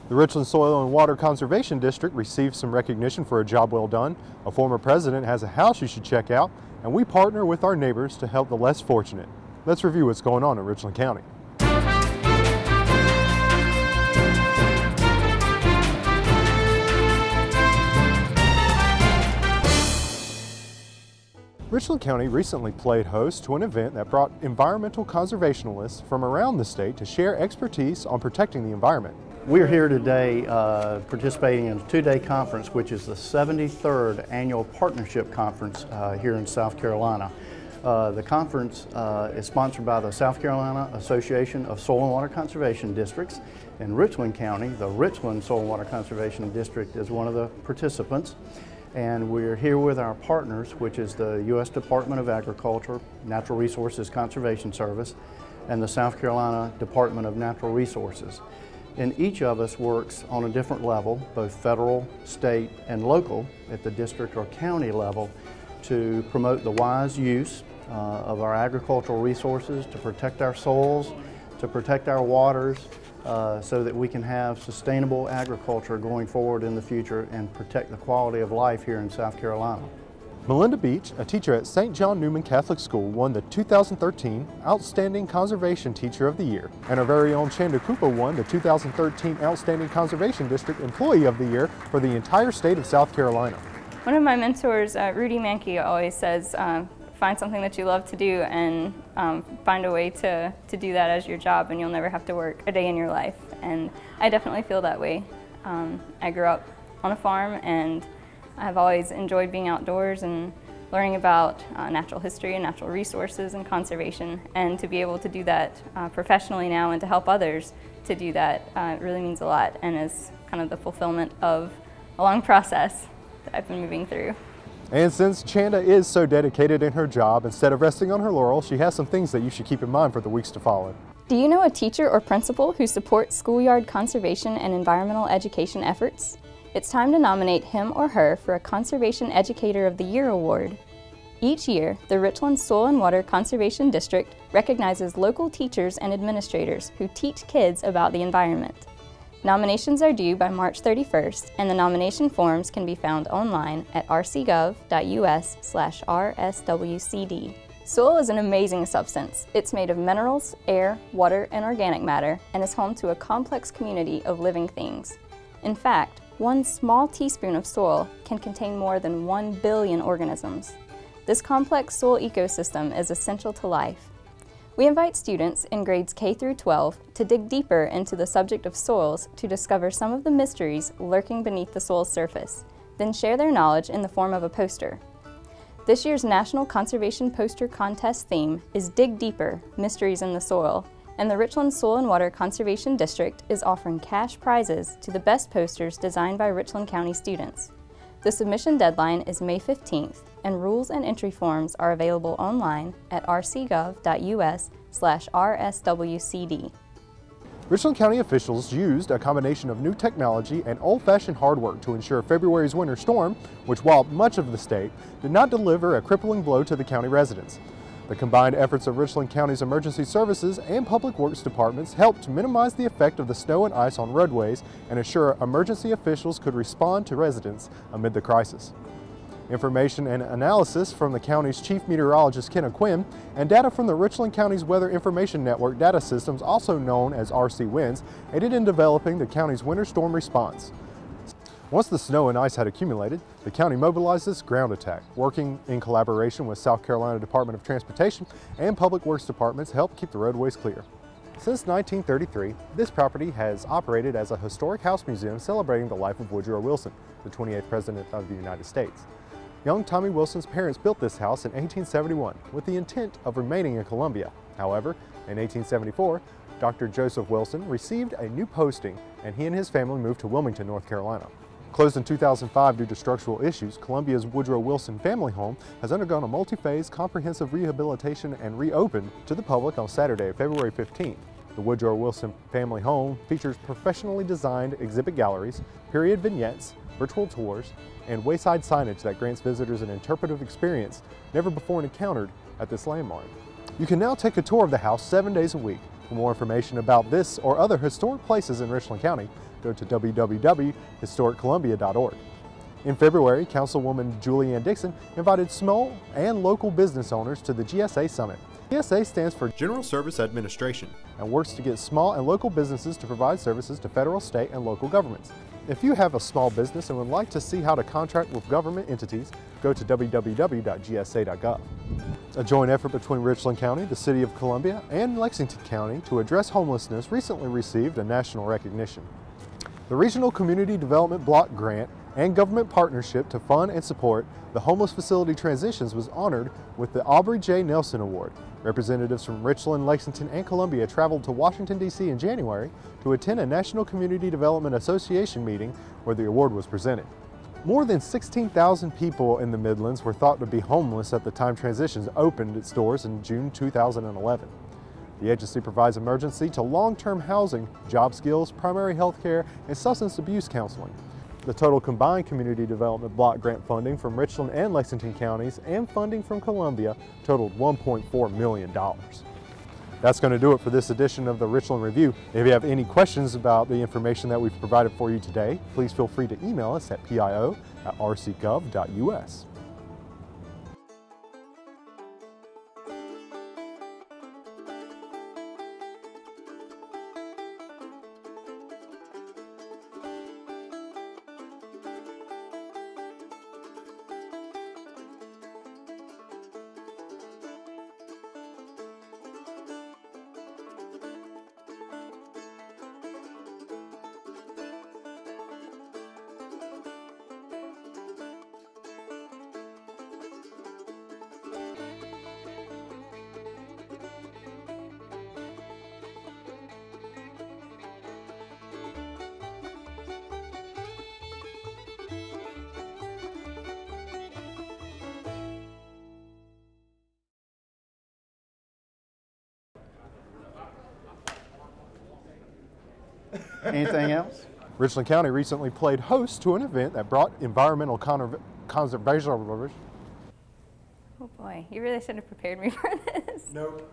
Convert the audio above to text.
The Richland Soil and Water Conservation District received some recognition for a job well done. A former president has a house you should check out, and we partner with our neighbors to help the less fortunate. Let's review what's going on in Richland County. Richland County recently played host to an event that brought environmental conservationists from around the state to share expertise on protecting the environment. We're here today participating in a two-day conference, which is the 73rd Annual Partnership Conference here in South Carolina. The conference is sponsored by the South Carolina Association of Soil and Water Conservation Districts. In Richland County, the Richland Soil and Water Conservation District is one of the participants. And we're here with our partners, which is the U.S. Department of Agriculture, Natural Resources Conservation Service, and the South Carolina Department of Natural Resources. And each of us works on a different level, both federal, state, and local at the district or county level, to promote the wise use of our agricultural resources, to protect our soils, to protect our waters, so that we can have sustainable agriculture going forward in the future and protect the quality of life here in South Carolina. Melinda Beach, a teacher at St. John Newman Catholic School, won the 2013 Outstanding Conservation Teacher of the Year, and our very own Chanda Cooper won the 2013 Outstanding Conservation District Employee of the Year for the entire state of South Carolina. One of my mentors, Rudy Mankey, always says, find something that you love to do and find a way to do that as your job, and you'll never have to work a day in your life. And I definitely feel that way. I grew up on a farm, and I've always enjoyed being outdoors and learning about natural history and natural resources and conservation. And to be able to do that professionally now and to help others to do that really means a lot, and is kind of the fulfillment of a long process that I've been moving through. And since Chanda is so dedicated in her job, instead of resting on her laurels, she has some things that you should keep in mind for the weeks to follow. Do you know a teacher or principal who supports schoolyard conservation and environmental education efforts? It's time to nominate him or her for a Conservation Educator of the Year award. Each year, the Richland Soil and Water Conservation District recognizes local teachers and administrators who teach kids about the environment. Nominations are due by March 31st, and the nomination forms can be found online at rcgov.us/rswcd. Soil is an amazing substance. It's made of minerals, air, water, and organic matter, and is home to a complex community of living things. In fact, one small teaspoon of soil can contain more than 1 billion organisms. This complex soil ecosystem is essential to life. We invite students in grades K through 12 to dig deeper into the subject of soils to discover some of the mysteries lurking beneath the soil's surface, then share their knowledge in the form of a poster. This year's National Conservation Poster Contest theme is Dig Deeper, Mysteries in the Soil, and the Richland Soil and Water Conservation District is offering cash prizes to the best posters designed by Richland County students. The submission deadline is May 15th, and rules and entry forms are available online at rcgov.us/rswcd. Richland County officials used a combination of new technology and old-fashioned hard work to ensure February's winter storm, which walloped much of the state, did not deliver a crippling blow to the county residents. The combined efforts of Richland County's emergency services and public works departments helped to minimize the effect of the snow and ice on roadways and ensure emergency officials could respond to residents amid the crisis. Information and analysis from the county's chief meteorologist, Kenna Quinn, and data from the Richland County's Weather Information Network data systems, also known as RC Winds, aided in developing the county's winter storm response. Once the snow and ice had accumulated, the county mobilized this ground attack, working in collaboration with South Carolina Department of Transportation and Public Works departments to help keep the roadways clear. Since 1933, this property has operated as a historic house museum celebrating the life of Woodrow Wilson, the 28th President of the United States. Young Tommy Wilson's parents built this house in 1871 with the intent of remaining in Columbia. However, in 1874, Dr. Joseph Wilson received a new posting, and he and his family moved to Wilmington, North Carolina. Closed in 2005 due to structural issues, Columbia's Woodrow Wilson Family Home has undergone a multi-phase comprehensive rehabilitation and reopened to the public on Saturday, February 15th. The Woodrow Wilson Family Home features professionally designed exhibit galleries, period vignettes, virtual tours, and wayside signage that grants visitors an interpretive experience never before encountered at this landmark. You can now take a tour of the house 7 days a week. For more information about this or other historic places in Richland County, go to www.historiccolumbia.org. In February, Councilwoman Julianne Dixon invited small and local business owners to the GSA Summit. GSA stands for General Service Administration and works to get small and local businesses to provide services to federal, state, and local governments. If you have a small business and would like to see how to contract with government entities, go to www.gsa.gov. A joint effort between Richland County, the City of Columbia, and Lexington County to address homelessness recently received a national recognition. The Regional Community Development Block Grant and government partnership to fund and support the homeless facility transitions was honored with the Aubrey J. Nelson Award. Representatives from Richland, Lexington, and Columbia traveled to Washington, D.C. in January to attend a National Community Development Association meeting where the award was presented. More than 16,000 people in the Midlands were thought to be homeless at the time Transitions opened its doors in June 2011. The agency provides emergency to long-term housing, job skills, primary health care, and substance abuse counseling. The total combined community development block grant funding from Richland and Lexington counties and funding from Columbia totaled $1.4 million. That's going to do it for this edition of the Richland Review. If you have any questions about the information that we've provided for you today, please feel free to email us at pio@rcgov.us. Anything else? Richland County recently played host to an event that brought environmental conservation. Oh boy, you really should have prepared me for this. Nope.